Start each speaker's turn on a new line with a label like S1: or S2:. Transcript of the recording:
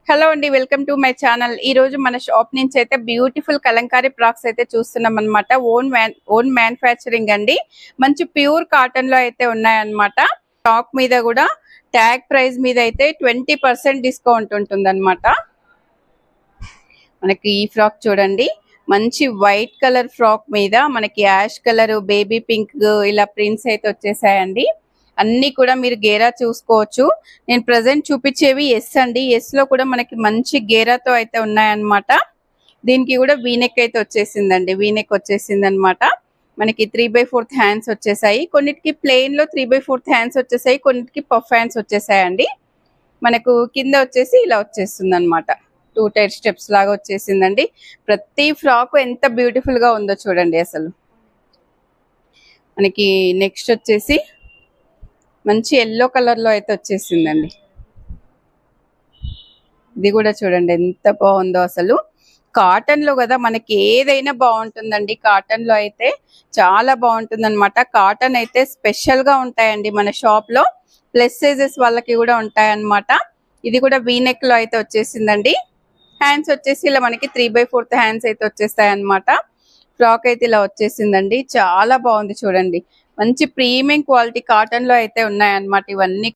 S1: Hello అండి, welcome to my channel. ఈ రోజు మన షాప్ నుంచి అయితే బ్యూటిఫుల్ కలంకారీ ఫ్రాక్స్ అయితే చూస్తున్నాం అనమాట. ఓన్ మ్యానుఫ్యాక్చరింగ్ అండి. మంచి ప్యూర్ కాటన్ లో అయితే ఉన్నాయన్నమాట. స్టాక్ మీద కూడా ట్యాగ్ ప్రైస్ మీద అయితే 20% డిస్కౌంట్ ఉంటుంది అనమాట. మనకి ఈ ఫ్రాక్ చూడండి, మంచి వైట్ కలర్ ఫ్రాక్ మీద మనకి యాష్ కలర్, బేబీ పింక్ ఇలా ప్రింట్స్ అయితే వచ్చేసాయండి. అన్ని కూడా మీరు గేరా చూసుకోవచ్చు. నేను ప్రజెంట్ చూపించేవి ఎస్ అండి. ఎస్ లో కూడా మనకి మంచి గేరాతో అయితే ఉన్నాయన్నమాట. దీనికి కూడా వీనెక్ అయితే వచ్చేసిందండి. వీనెక్ వచ్చేసింది అనమాట. మనకి 3/4 హ్యాండ్స్ వచ్చేసాయి. కొన్నిటికి ప్లెయిన్ లో 3/4 హ్యాండ్స్ వచ్చేసాయి, కొన్నిటికి పఫ్ హ్యాండ్స్ వచ్చేసాయండి. మనకు కింద వచ్చేసి ఇలా వచ్చేస్తుంది అనమాట. 2 టైర్ స్టెప్స్ లాగా వచ్చేసిందండి. ప్రతి ఫ్రాక్ ఎంత బ్యూటిఫుల్ గా ఉందో చూడండి. అసలు మనకి నెక్స్ట్ వచ్చేసి మంచి ఎల్లో కలర్ లో అయితే వచ్చేసిందండి. ఇది కూడా చూడండి ఎంత బాగుందో. అసలు కాటన్ లో కదా మనకి ఏదైనా బాగుంటుందండి. కాటన్ లో అయితే చాలా బాగుంటుంది అనమాట. కాటన్ అయితే స్పెషల్ గా ఉంటాయండి మన షాప్ లో. ప్లస్ సైజెస్ వాళ్ళకి కూడా ఉంటాయన్నమాట. ఇది కూడా వీనెక్ లో అయితే వచ్చేసిందండి. హ్యాండ్స్ వచ్చేసి ఇలా మనకి 3/4 హ్యాండ్స్ అయితే వచ్చేస్తాయి అనమాట. ఫ్రాక్ అయితే ఇలా వచ్చేసిందండి. చాలా బాగుంది చూడండి. మంచి ప్రీమియం క్వాలిటీ కాటన్ లో అయితే ఉన్నాయన్నమాట ఇవన్నీ